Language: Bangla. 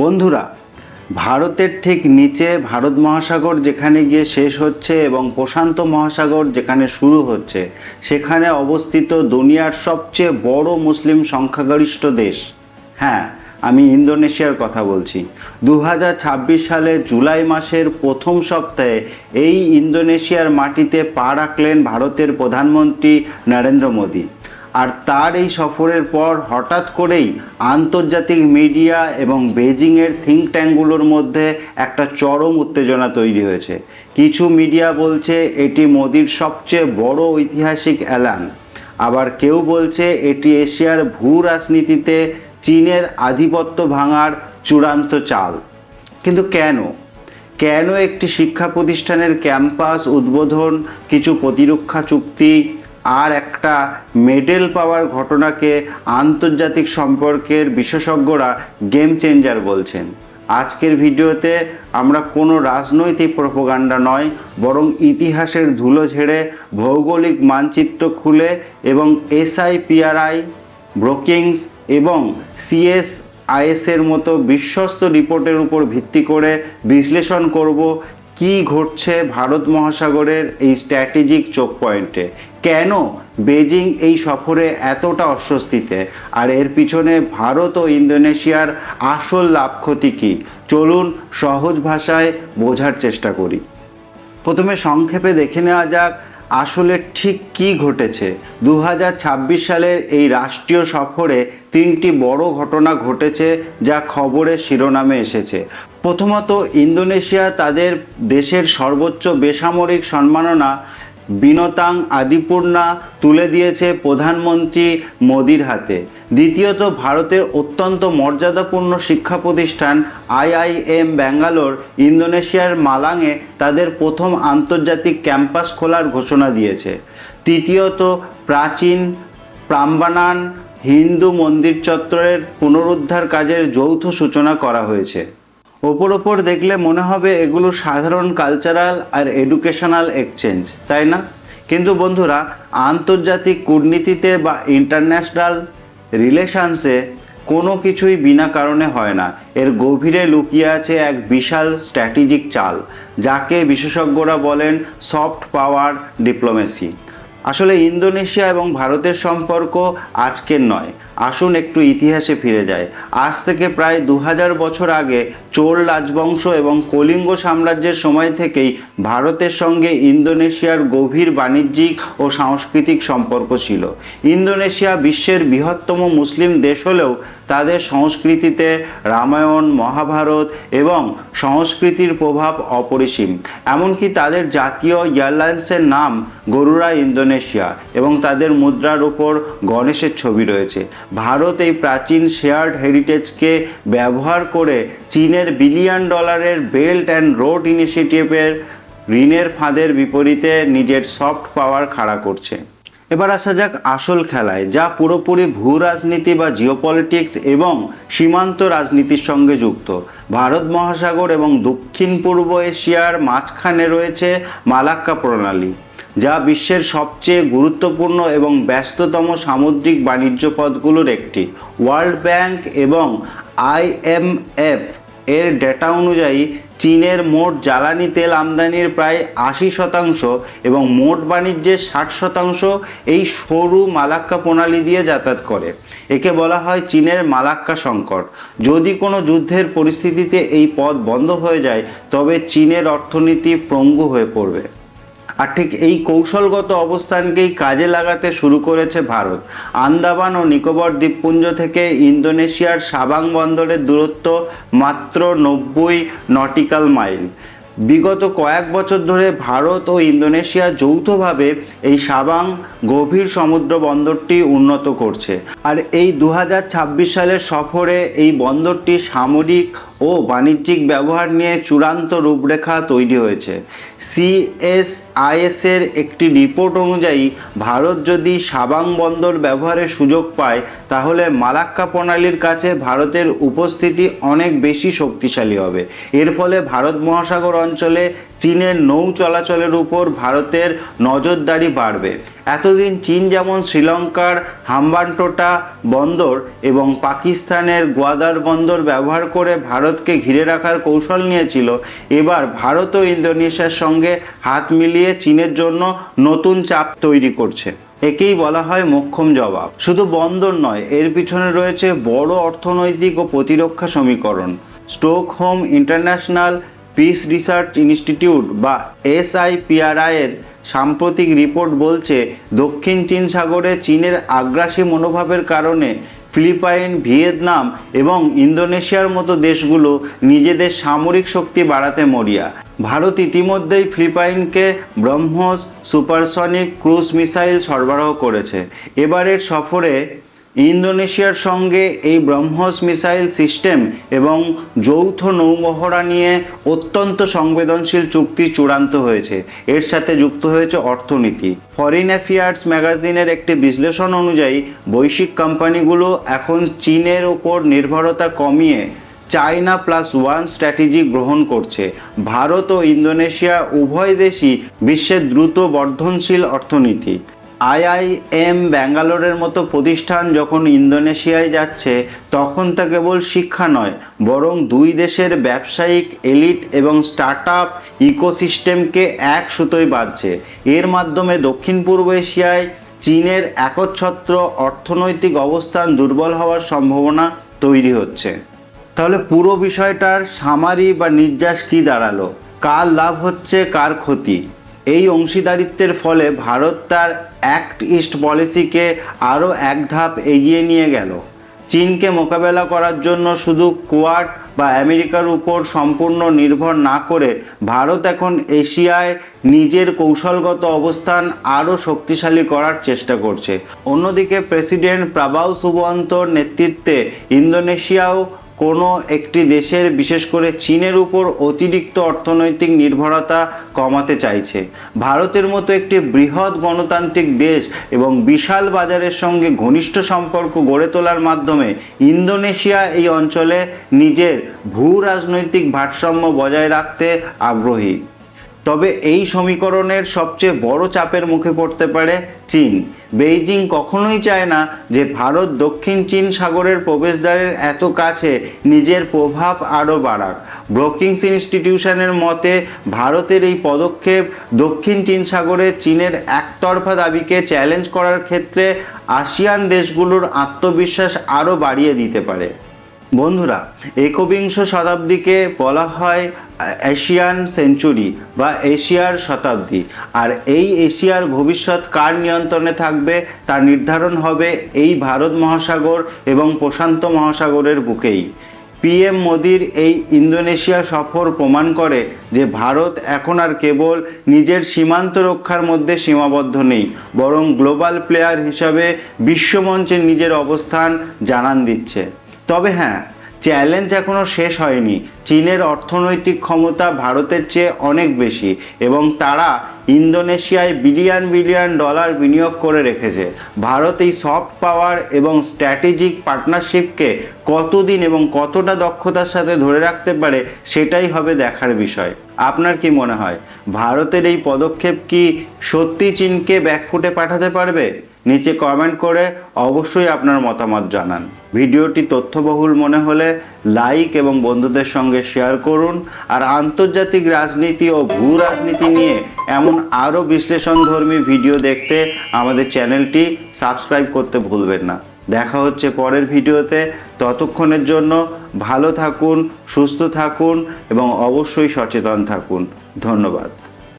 বন্ধুরা, ভারতের ঠিক নিচে ভারত মহাসাগর যেখানে গিয়ে শেষ হচ্ছে এবং প্রশান্ত মহাসাগর যেখানে শুরু হচ্ছে, সেখানে অবস্থিত দুনিয়ার সবচেয়ে বড় মুসলিম সংখ্যাগরিষ্ঠ দেশ। হ্যাঁ, আমি ইন্দোনেশিয়ার কথা বলছি। 2026 সালের জুলাই মাসের প্রথম সপ্তাহে এই ইন্দোনেশিয়ার মাটিতে পা রাখলেন ভারতের প্রধানমন্ত্রী নরেন্দ্র মোদী। আর তার এই সফরের পর হঠাৎ করেই আন্তর্জাতিক মিডিয়া এবং বেজিংয়ের থিঙ্ক ট্যাঙ্কগুলোর মধ্যে একটা চরম উত্তেজনা তৈরি হয়েছে। কিছু মিডিয়া বলছে এটি মোদির সবচেয়ে বড় ঐতিহাসিক এলান, আবার কেউ বলছে এটি এশিয়ার ভূ রাজনীতিতে চীনের আধিপত্য ভাঙার চূড়ান্ত চাল। কিন্তু কেন একটি শিক্ষা প্রতিষ্ঠানের ক্যাম্পাস উদ্বোধন, কিছু প্রতিরক্ষা চুক্তি আর একটা মেডেল পাওয়ার ঘটনাকে আন্তর্জাতিক সম্পর্কের বিশেষজ্ঞরা গেম চেঞ্জার বলছেন? আজকের ভিডিওতে আমরা কোনো রাজনৈতিক প্রোপাগান্ডা নয়, বরং ইতিহাসের ধুলো ঝেড়ে ভৌগোলিক মানচিত্র খুলে এবং SIPRI, ব্রুকিংস এবং CSIS-এর মতো বিশ্বস্ত রিপোর্টের উপর ভিত্তি করে বিশ্লেষণ করব কি ঘটছে ভারত মহাসাগরের এই স্ট্র্যাটেজিক চোক পয়েন্টে, কেন বেজিং এই সফরে এতটা অস্বস্তিতে, আর এর পিছনে ভারত ও ইন্দোনেশিয়ার আসল লাভ ক্ষতি কী। চলুন সহজ ভাষায় বোঝার চেষ্টা করি। প্রথমে সংক্ষেপে দেখে নেওয়া যাক আসলে ঠিক কী ঘটেছে। 2026 সালের এই রাষ্ট্রীয় সফরে তিনটি বড় ঘটনা ঘটেছে যা খবরের শিরোনামে এসেছে। প্রথমত, ইন্দোনেশিয়া তাদের দেশের সর্বোচ্চ বেসামরিক সম্মাননা বিনতাং আদিপূর্ণা তুলে দিয়েছে প্রধানমন্ত্রী মোদির হাতে। দ্বিতীয়ত, ভারতের অত্যন্ত মর্যাদাপূর্ণ শিক্ষা প্রতিষ্ঠান IIM ব্যাঙ্গালোর ইন্দোনেশিয়ার মালাঙে তাদের প্রথম আন্তর্জাতিক ক্যাম্পাস খোলার ঘোষণা দিয়েছে। তৃতীয়ত, প্রাচীন প্রাম্বানান হিন্দু মন্দির চত্বরের পুনরুদ্ধার কাজের যৌথ সূচনা করা হয়েছে। ওপর দেখলে মনে হবে এগুলো সাধারণ কালচারাল আর এডুকেশনাল এক্সচেঞ্জ, তাই না? কিন্তু বন্ধুরা, আন্তর্জাতিক কূটনীতিতে বা ইন্টারন্যাশনাল রিলেশনসে কোনো কিছুই বিনা কারণে হয় না। এর গভীরে লুকিয়ে আছে এক বিশাল স্ট্র্যাটেজিক চাল, যাকে বিশেষজ্ঞরা বলেন সফট পাওয়ার ডিপ্লোমেসি। আসলে ইন্দোনেশিয়া এবং ভারতের সম্পর্ক আজকের নয়। আসুন একটু ইতিহাসে ফিরে যায়। আজ থেকে প্রায় 2000 বছর আগে চোল রাজবংশ এবং কলিঙ্গ সাম্রাজ্যের সময় থেকেই ভারতের সঙ্গে ইন্দোনেশিয়ার গভীর বাণিজ্যিক ও সাংস্কৃতিক সম্পর্ক ছিল। ইন্দোনেশিয়া বিশ্বের বৃহত্তম মুসলিম দেশ হলেও তাদের সংস্কৃতিতে রামায়ণ, মহাভারত এবং সংস্কৃতির প্রভাব অপরিসীম। এমনকি তাদের জাতীয় এয়ারলাইন্সের নাম গরুড়া ইন্দোনেশিয়া এবং তাদের মুদ্রার উপর গণেশের ছবি রয়েছে। ভারত এই প্রাচীন শেয়ার্ড হেরিটেজকে ব্যবহার করে চীনের $1 বিলিয়ন বেল্ট অ্যান্ড রোড ইনিশিয়েটিভের ঋণের ফাঁদের বিপরীতে নিজের সফট পাওয়ার খাড়া করছে। এবার আসা যাক আসল খেলায়, যা পুরোপুরি ভূ রাজনীতি বা জিওপলিটিক্স এবং সীমান্ত রাজনীতির সঙ্গে যুক্ত। ভারত মহাসাগর এবং দক্ষিণ পূর্ব এশিয়ার মাঝখানে রয়েছে মালাক্কা প্রণালী, যা বিশ্বের সবচেয়ে গুরুত্বপূর্ণ এবং ব্যস্ততম সামুদ্রিক বাণিজ্য পথগুলোর একটি। ওয়ার্ল্ড ব্যাংক এবং IMF এর ডেটা অনুযায়ী চীনের মোট জ্বালানি তেল আমদানির প্রায় 80% এবং মোট বাণিজ্যের 60% এই সরু মালাক্কা প্রণালী দিয়ে যাতায়াত করে। একে বলা হয় চীনের মালাক্কা সংকট। যদি কোনো যুদ্ধের পরিস্থিতিতে এই পথ বন্ধ হয়ে যায়, তবে চীনের অর্থনীতি পঙ্গু হয়ে পড়বে। আর ঠিক এই কৌশলগত অবস্থানকেই কাজে লাগাতে শুরু করেছে ভারত। আন্দামান ও নিকোবর দ্বীপপুঞ্জ থেকে ইন্দোনেশিয়ার সাবাং বন্দরের দূরত্ব মাত্র 90 নটিক্যাল মাইল। বিগত কয়েক বছর ধরে ভারত ও ইন্দোনেশিয়া যৌথভাবে এই সাবাং গভীর সমুদ্র বন্দরটি উন্নত করছে। আর এই 2026 সালের সফরে এই বন্দরটি সামরিক ও বাণিজ্যিক ব্যবহার নিয়ে চূড়ান্ত রূপরেখা তৈরি হয়েছে। CSIS-এর একটি রিপোর্ট অনুযায়ী ভারত যদি সাবাং বন্দর ব্যবহারের সুযোগ পায়, তাহলে মালাক্কা প্রণালীর কাছে ভারতের উপস্থিতি অনেক বেশি শক্তিশালী হবে। এর ফলে ভারত মহাসাগর অঞ্চলে চীনের নৌ চলাচলের উপর ভারতের নজরদারি বাড়বে। এতদিন চীন যেমন শ্রীলঙ্কার হাম্বানটোটা বন্দর এবং পাকিস্তানের গোয়াদার বন্দর ব্যবহার করে ভারতকে ঘিরে রাখার কৌশল নিয়েছিল, এবার ভারত ও ইন্দোনেশিয়ার সঙ্গে হাত মিলিয়ে চীনের জন্য নতুন চাপ তৈরি করছে। একেই বলা হয় মোক্ষম জবাব। শুধু বন্দর নয়, এর পিছনে রয়েছে বড় অর্থনৈতিক ও প্রতিরক্ষা সমীকরণ। Stockholm international piece research institute বা SIPRI এর সাম্প্রতিক রিপোর্ট বলছে, দক্ষিণ চীন সাগরে চীনের আগ্রাসী মনোভাবের কারণে ফিলিপাইন, ভিয়েতনাম এবং ইন্দোনেশিয়ার মতো দেশগুলো নিজেদের সামরিক শক্তি বাড়াতে মরিয়া। ভারত ইতিমধ্যেই ফিলিপাইনকে ব্রহ্মোস সুপারসনিক ক্রুজ মিসাইল সরবরাহ করেছে। এবারের সফরে ইন্দোনেশিয়ার সঙ্গে এই ব্রহ্মোস মিসাইল সিস্টেম এবং যৌথ নৌমহড়া নিয়ে অত্যন্ত সংবেদনশীল চুক্তি চূড়ান্ত হয়েছে। এর সাথে যুক্ত হয়েছে অর্থনীতি। ফরেন অ্যাফেয়ার্স ম্যাগাজিনের একটি বিশ্লেষণ অনুযায়ী বৈশ্বিক কোম্পানিগুলো এখন চীনের ওপর নির্ভরতা কমিয়ে চায়না +1 স্ট্র্যাটেজি গ্রহণ করছে। ভারত ও ইন্দোনেশিয়া উভয় দেশই বিশ্বের দ্রুত বর্ধনশীল অর্থনীতি। IIM ব্যাঙ্গালোরের মতো প্রতিষ্ঠান যখন ইন্দোনেশিয়ায় যাচ্ছে, তখন তা কেবল শিক্ষা নয়, বরং দুই দেশের ব্যবসায়িক এলিট এবং স্টার্টআপ ইকোসিস্টেমকে এক সুতোয় বাঁধছে। এর মাধ্যমে দক্ষিণ পূর্ব এশিয়ায় চীনের একচ্ছত্র অর্থনৈতিক অবস্থান দুর্বল হওয়ার সম্ভাবনা তৈরি হচ্ছে। তাহলে পুরো বিষয়টার সামারি বা নির্যাস কী দাঁড়ালো? কার লাভ হচ্ছে, কার ক্ষতি? এই অংশীদারিত্বের ফলে ভারত তার অ্যাক্ট ইস্ট পলিসিকে আরও এক ধাপ এগিয়ে নিয়ে গেল। চীনকে মোকাবেলা করার জন্য শুধু কোয়াড বা আমেরিকার উপর সম্পূর্ণ নির্ভর না করে ভারত এখন এশিয়ায় নিজের কৌশলগত অবস্থান আরও শক্তিশালী করার চেষ্টা করছে। অন্যদিকে প্রেসিডেন্ট প্রাবাও সুবিন্তোর নেতৃত্বে ইন্দোনেশিয়াও কোনো একটি দেশের, বিশেষ করে চীনের উপর অতিরিক্ত অর্থনৈতিক নির্ভরতা কমাতে চাইছে। ভারতের মতো একটি বৃহৎ গণতান্ত্রিক দেশ এবং বিশাল বাজারের সঙ্গে ঘনিষ্ঠ সম্পর্ক গড়ে তোলার মাধ্যমে ইন্দোনেশিয়া এই অঞ্চলে নিজের ভূ রাজনৈতিক ভারসাম্য বজায় রাখতে আগ্রহী। তবে এই সমীকরণের সবচেয়ে বড় চাপের মুখে পড়তে পারে চীন। বেইজিং কখনোই চায় না যে ভারত দক্ষিণ চীন সাগরের প্রবেশদ্বারের এত কাছে নিজের প্রভাব আরও বাড়াক। ব্রুকিংস ইনস্টিটিউশনের মতে, ভারতের এই পদক্ষেপ দক্ষিণ চীন সাগরে চীনের একতরফা দাবিকে চ্যালেঞ্জ করার ক্ষেত্রে আসিয়ান দেশগুলোর আত্মবিশ্বাস আরও বাড়িয়ে দিতে পারে। বন্ধুরা, একবিংশ শতাব্দীকে বলা হয় এশিয়ান সেঞ্চুরি বা এশিয়ার শতাব্দী। আর এই এশিয়ার ভবিষ্যৎ কার নিয়ন্ত্রণে থাকবে তার নির্ধারণ হবে এই ভারত মহাসাগর এবং প্রশান্ত মহাসাগরের বুকেই। PM মোদির এই ইন্দোনেশিয়া সফর প্রমাণ করে যে ভারত এখন আর কেবল নিজের সীমান্ত রক্ষার মধ্যে সীমাবদ্ধ নেই, বরং গ্লোবাল প্লেয়ার হিসাবে বিশ্বমঞ্চে নিজের অবস্থান জানান দিচ্ছে। তবে হ্যাঁ, চ্যালেঞ্জ এখনও শেষ হয়নি। চীনের অর্থনৈতিক ক্ষমতা ভারতের চেয়ে অনেক বেশি এবং তারা ইন্দোনেশিয়ায় বিলিয়ন বিলিয়ন ডলার বিনিয়োগ করে রেখেছে। ভারত এই সফট পাওয়ার এবং স্ট্র্যাটেজিক পার্টনারশিপকে কতদিন এবং কতটা দক্ষতার সাথে ধরে রাখতে পারে, সেটাই হবে দেখার বিষয়। আপনার কি মনে হয়, ভারতের এই পদক্ষেপ কি সত্যি চীনকে ব্যাকফুটে পাঠাতে পারবে? নিচে কমেন্ট করে অবশ্যই আপনার মতামত জানান। ভিডিওটি তথ্যবহুল মনে হলে লাইক এবং বন্ধুদের সঙ্গে শেয়ার করুন। আর আন্তর্জাতিক রাজনীতি ও ভূ রাজনীতি নিয়ে এমন আরও বিশ্লেষণধর্মী ভিডিও দেখতে আমাদের চ্যানেলটি সাবস্ক্রাইব করতে ভুলবেন না। দেখা হচ্ছে পরের ভিডিওতে। ততক্ষণের জন্য ভালো থাকুন, সুস্থ থাকুন এবং অবশ্যই সচেতন থাকুন। ধন্যবাদ।